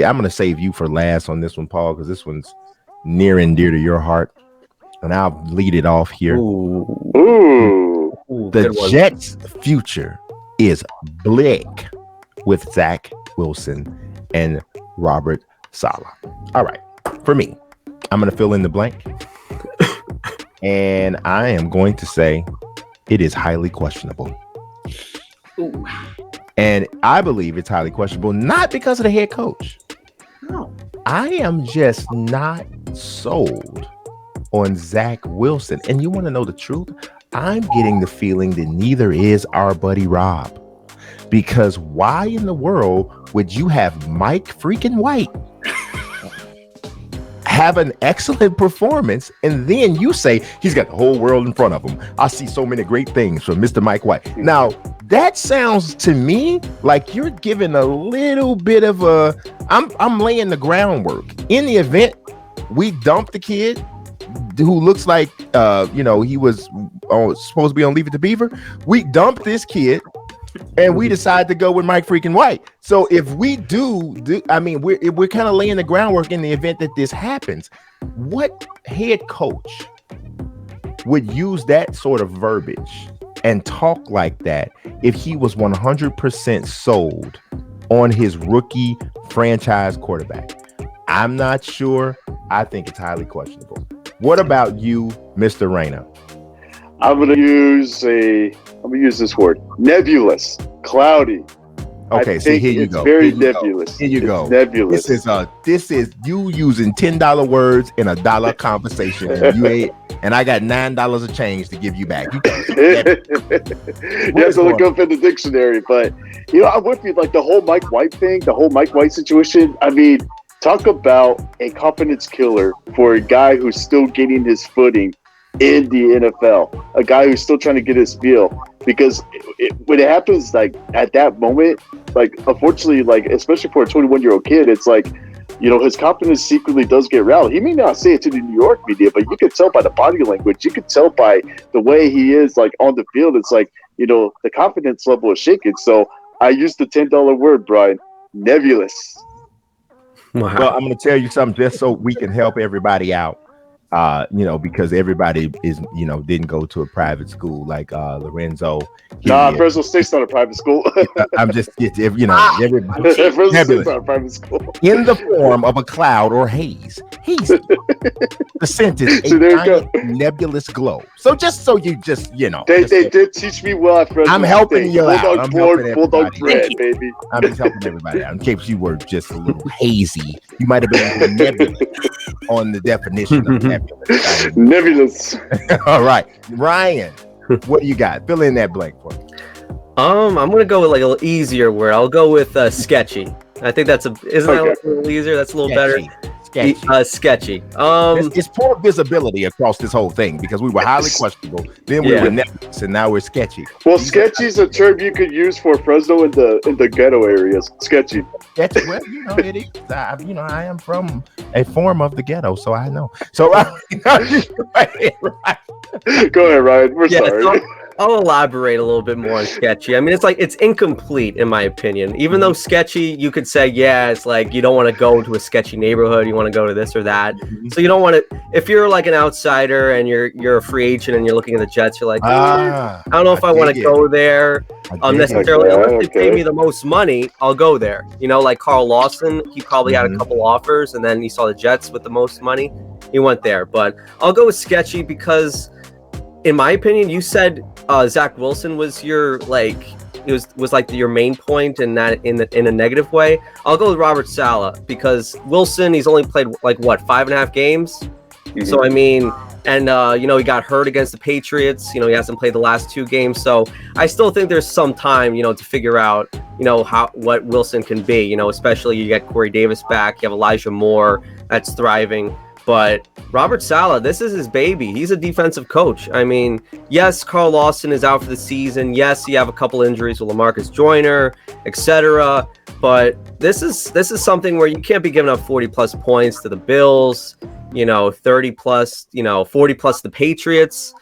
I'm going to save you for last on this one, Paul, because this one's near and dear to your heart. And I'll lead it off here. Ooh. The Jets' future is bleak with Zach Wilson and Robert Saleh. All right. For me, I'm going to fill in the blank. And I am going to say it is highly questionable. Ooh. And I believe it's highly questionable, not because of the head coach. No. I am just not sold on Zach Wilson. And you want to know the truth? I'm getting the feeling that neither is our buddy Rob. Because why in the world would you have Mike freaking White have an excellent performance and then you say he's got the whole world in front of him? I see so many great things from Mr. Mike White. Now, that sounds to me like you're giving a little bit of a I'm laying the groundwork. In the event we dump the kid who looks like he was supposed to be on Leave It to Beaver, we dump this kid and we decide to go with Mike freaking White. So if we do I mean, we're kind of laying the groundwork in the event that this happens. What head coach would use that sort of verbiage and talk like that if he was 100% sold on his rookie franchise quarterback? I'm not sure. I think it's highly questionable. What about you, Mr. Reyna? I'm gonna use this word: nebulous, cloudy. Okay, so here you go. Very nebulous. Here you go. Nebulous. This is you using $10 words in a dollar conversation, and I got $9 of change to give you back. You have to look up in the dictionary, but I'm with you. Like the whole Mike White thing, the whole Mike White situation. I mean, talk about a confidence killer for a guy who's still getting his footing in the NFL, a guy who's still trying to get his feel. Because when it happens, like at that moment, like unfortunately, like especially for a 21-year-old kid, it's like, his confidence secretly does get rallied. He may not say it to the New York media, but you can tell by the body language. You can tell by the way he is, like on the field. It's like, the confidence level is shaken. So I used the $10 word, Brian, nebulous. Wow. Well, I'm going to tell you something just so we can help everybody out. Because everybody is, didn't go to a private school like Lorenzo. Fresno State's not a private school. I'm just, everybody. Fresno State's not a private school. In the form of a cloud or haze. Haze. The scent is a tiny nebulous glow. So just so you They did teach me well at Fresno I'm helping you out. Bulldog bread, baby. I'm just helping everybody out. In case you were just a little hazy, you might have been nebulous on the definition of nebulous. Nebulous. All right, Ryan, what do you got? Fill in that blank for me. I'm gonna go with like a little easier word. I'll go with sketchy. I think that a little easier? That's a little sketchy. better. Sketchy. It's poor visibility across this whole thing because we were highly questionable. Then we were nebulous, and now we're sketchy. Well, sketchy is a term you could use for Fresno in the ghetto areas. Sketchy. Sketchy. Well, it is. I am from a form of the ghetto, so I know. So, right. Go ahead, Ryan. We're sorry. I'll elaborate a little bit more on sketchy. I mean, it's incomplete in my opinion. Even though sketchy, you could say, it's like you don't want to go to a sketchy neighborhood. You want to go to this or that. Mm-hmm. So you don't want to. If you're like an outsider and you're a free agent and you're looking at the Jets, you're like, I don't know if I want to go there necessarily. Unless they pay me the most money, I'll go there. Like Carl Lawson, he probably had a couple offers, and then he saw the Jets with the most money. He went there. But I'll go with sketchy because, in my opinion, you said Zach Wilson was your was like your main point in that in a negative way. I'll go with Robert Saleh because Wilson, he's only played 5.5 games. Mm-hmm. So I mean, and he got hurt against the Patriots. He hasn't played the last 2 games. So I still think there's some time to figure out what Wilson can be. Especially you get Corey Davis back. You have Elijah Moore that's thriving. But Robert Saleh, this is his baby. He's a defensive coach. I mean, yes, Carl Lawson is out for the season. Yes, you have a couple injuries with LaMarcus Joyner, etc. But this is something where you can't be giving up 40+ points to the Bills, 30+, 40+ the Patriots.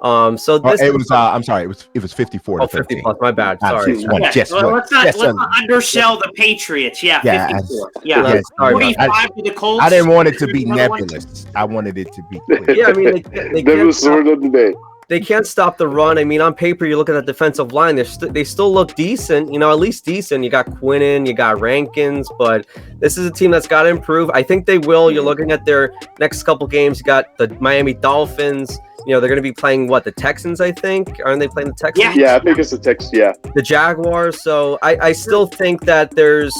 So this it was. I'm sorry. It was 54 to 50 13. plus. My bad. Not Sorry. 6-1. Yeah, Just well, one. let's not undersell the Patriots. Yeah, Yeah, 54. Yeah, yes, sorry, 45 to the Colts. I didn't want it to be Another one. nebulous. I wanted it to be clear. Yeah, I mean they That can't was sort of the day. they can't stop the run. I mean, on paper, you look at the defensive line; they still look decent. You know, at least decent. You got Quinnen, you got Rankins, but this is a team that's got to improve. I think they will. You're looking at their next couple games. You got the Miami Dolphins. You know, they're going to be playing the Texans, I think. Aren't they playing the Texans? Yeah, I think it's the text. Yeah, The Jaguars. So I still think that there's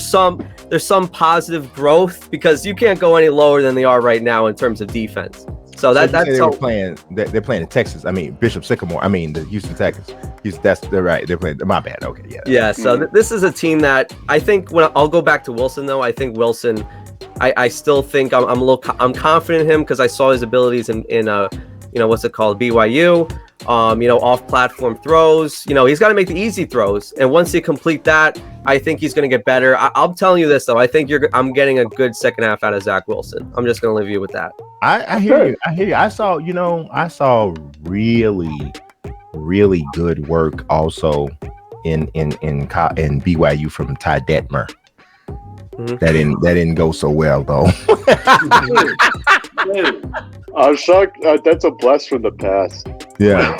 some positive growth because you can't go any lower than they are right now in terms of defense. So that's they're playing the Texans. I mean Bishop Sycamore. I mean the Houston Texans. They're right. They're playing. My bad. Okay, yeah. Yeah. So this is a team that I think I'll go back to Wilson though. I think Wilson. I still think I'm confident in him because I saw his abilities in what's it called, BYU. Off-platform throws. He's got to make the easy throws, and once he complete that, I think he's going to get better. I'm telling you this though. I think I'm getting a good second half out of Zach Wilson. I'm just going to leave you with that. I hear you. I hear you. I saw really, really good work also in BYU from Ty Detmer. Mm-hmm. That didn't go so well though. I'm shocked. That's a blast from the past. Yeah,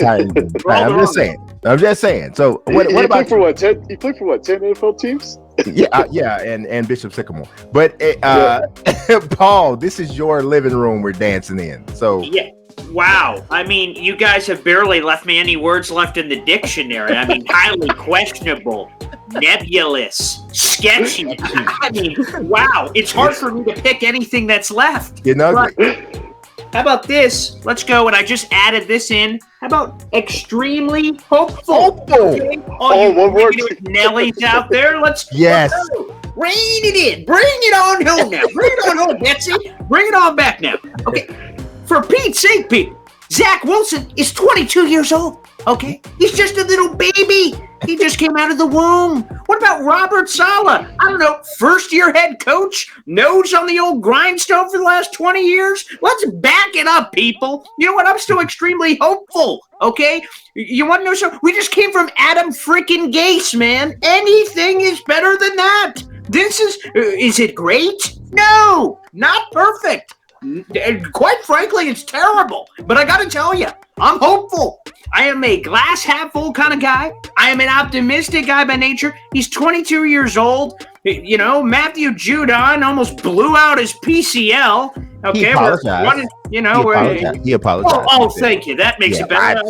I'm just saying. So what about for what 10? He played for what 10 NFL teams? Yeah, and Bishop Sycamore. But Paul, this is your living room we're dancing in. So yeah. Wow. I mean, you guys have barely left me any words left in the dictionary. I mean, highly questionable, nebulous, sketchy. I mean, wow. It's hard for me to pick anything that's left. How about this? Let's go. And I just added this in. How about extremely hopeful? Okay? All you negative Nellies out there, let's go. Rein it in. Bring it on home now. Bring it on home, Betsy. Bring it on back now. Okay. For Pete's sake, people, Zach Wilson is 22 years old, okay? He's just a little baby. He just came out of the womb. What about Robert Saleh? I don't know, first-year head coach, nose on the old grindstone for the last 20 years? Let's back it up, people. You know what? I'm still extremely hopeful, okay? You want to know something? We just came from Adam freaking Gase, man. Anything is better than that. This is it great? No, not perfect. Quite frankly, it's terrible. But I got to tell you, I'm hopeful. I am a glass half full kind of guy. I am an optimistic guy by nature. He's 22 years old. Matthew Judon almost blew out his PCL. Okay, he apologized. He apologized. Oh, thank you. That makes it better.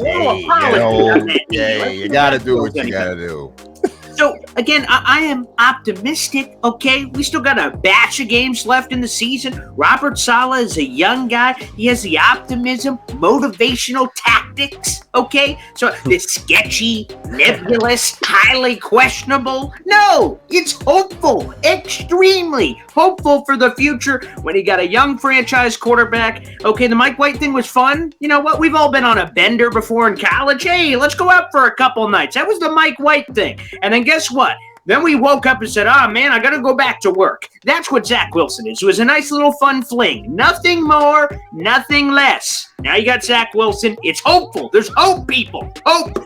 You got to do what you got to do. So, again, I am optimistic, okay? We still got a batch of games left in the season. Robert Saleh is a young guy. He has the optimism, motivational tactics, okay? So, this sketchy, nebulous, highly questionable. No, it's hopeful, extremely hopeful for the future when you got a young franchise quarterback. Okay, the Mike White thing was fun. You know what? We've all been on a bender before in college. Hey, let's go out for a couple nights. That was the Mike White thing. And then guess what? Then we woke up and said, man, I got to go back to work. That's what Zach Wilson is. It was a nice little fun fling. Nothing more, nothing less. Now you got Zach Wilson. It's hopeful. There's hope, people. Hope.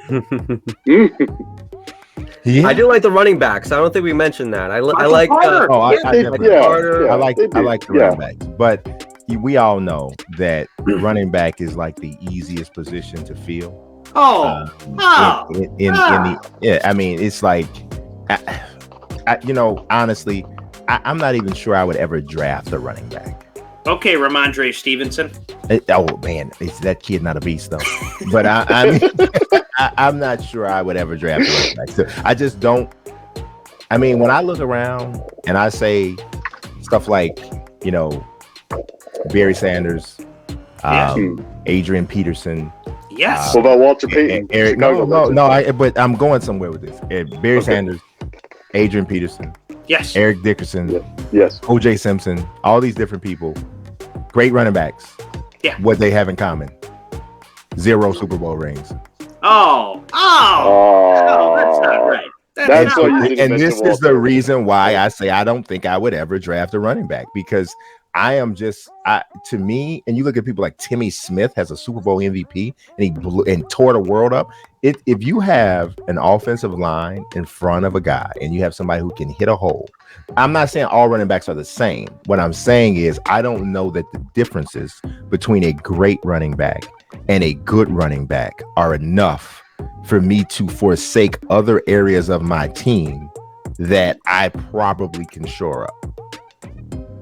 Yeah. I do like the running backs. I don't think we mentioned that. I like Carter. I like the running backs. But we all know that running back is like the easiest position to fill. I mean, it's like, honestly, I'm not even sure I would ever draft a running back. Okay, Ramondre Stevenson. Oh man, is that kid not a beast though? But I'm not sure I would ever draft a running back. So I just don't. I mean, when I look around and I say stuff like, Barry Sanders, Adrian Peterson. Yes. What about Walter Payton? Eric, no. But I'm going somewhere with this. Barry Sanders, Adrian Peterson. Yes. Eric Dickerson. Yes. O.J. Simpson. All these different people. Great running backs. Yeah. What they have in common? 0 Super Bowl rings. Oh, that's not right. That's what you and this is the reason why I say I don't think I would ever draft a running back, because I am just to me, and you look at people like Timmy Smith has a Super Bowl MVP and he blew and tore the world up. If you have an offensive line in front of a guy and you have somebody who can hit a hole, I'm not saying all running backs are the same. What I'm saying is I don't know that the differences between a great running back and a good running back are enough for me to forsake other areas of my team that I probably can shore up.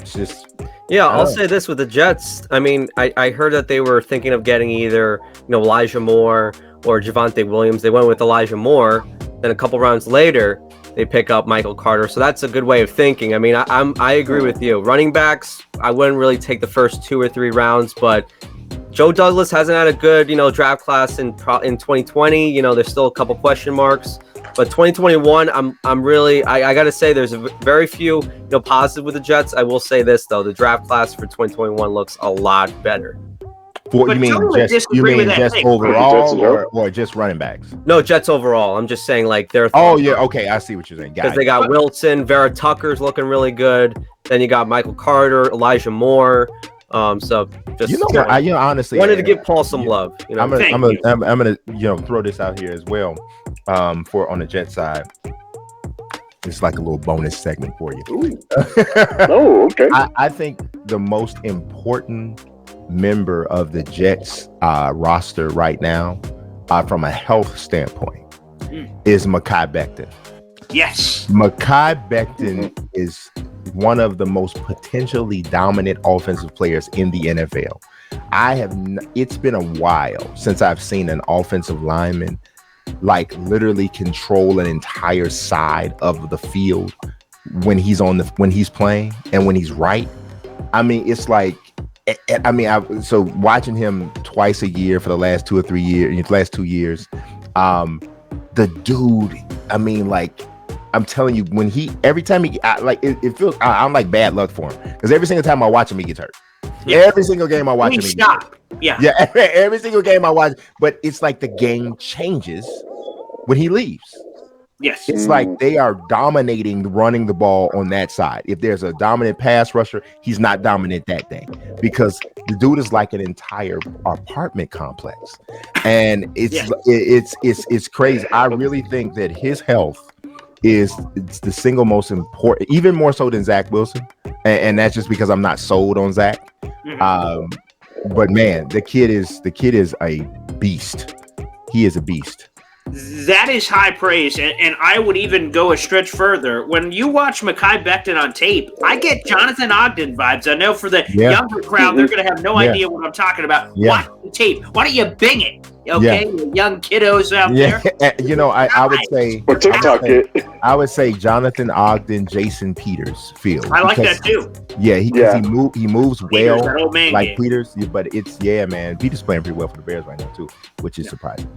It's just Yeah, I'll say this with the Jets. I mean, I heard that they were thinking of getting either, Elijah Moore or Javonte Williams. They went with Elijah Moore. Then a couple rounds later, they pick up Michael Carter. So that's a good way of thinking. I mean, I agree with you. Running backs, I wouldn't really take the first 2 or 3 rounds, but Joe Douglas hasn't had a good, draft class in 2020. There's still a couple question marks. But 2021, I'm really, I got to say, there's very few, positive with the Jets. I will say this, though. The draft class for 2021 looks a lot better. You mean just overall or just running backs? No, Jets overall. I'm just saying, like, they're... Oh, yeah, okay, I see what you're saying. Because they got Wilson, Vera Tucker's looking really good. Then you got Michael Carter, Elijah Moore. So just honestly wanted to give Paul some love. I'm gonna throw this out here as well. For on the Jet side, it's like a little bonus segment for you. Oh, okay. I think the most important member of the Jets roster right now, from a health standpoint, is Mekhi Becton. Yes, Mekhi Becton is one of the most potentially dominant offensive players in the NFL. It's been a while since I've seen an offensive lineman like literally control an entire side of the field when he's playing and when he's right. I mean, it's like, so watching him twice a year for the last 2 or 3 years, last 2 years, the dude, I mean, like, I'm telling you, every time it feels, I'm like bad luck for him because every single time I watch him, he gets hurt. Yeah. Every single game I watch him, stop. Yeah, every single game I watch, but it's like the game changes when he leaves. Yes, it's like they are dominating running the ball on that side. If there's a dominant pass rusher, he's not dominant that day because the dude is like an entire apartment complex, and it's crazy. I really think that his health it's the single most important, even more so than Zach Wilson, and that's just because I'm not sold on Zach. But man, the kid is a beast. He is a beast. That is high praise, and I would even go a stretch further. When you watch Mekhi Becton on tape, I get Jonathan Ogden vibes. I know for the younger crowd, they're going to have no idea what I'm talking about. Watch the tape. Why don't you bing it? Okay, you young kiddos out there. I would say or TikTok I would say Jonathan Ogden, Jason Peters field. I like that too. Yeah, he moves well like Peters, but man. Peters playing pretty well for the Bears right now too, which is surprising.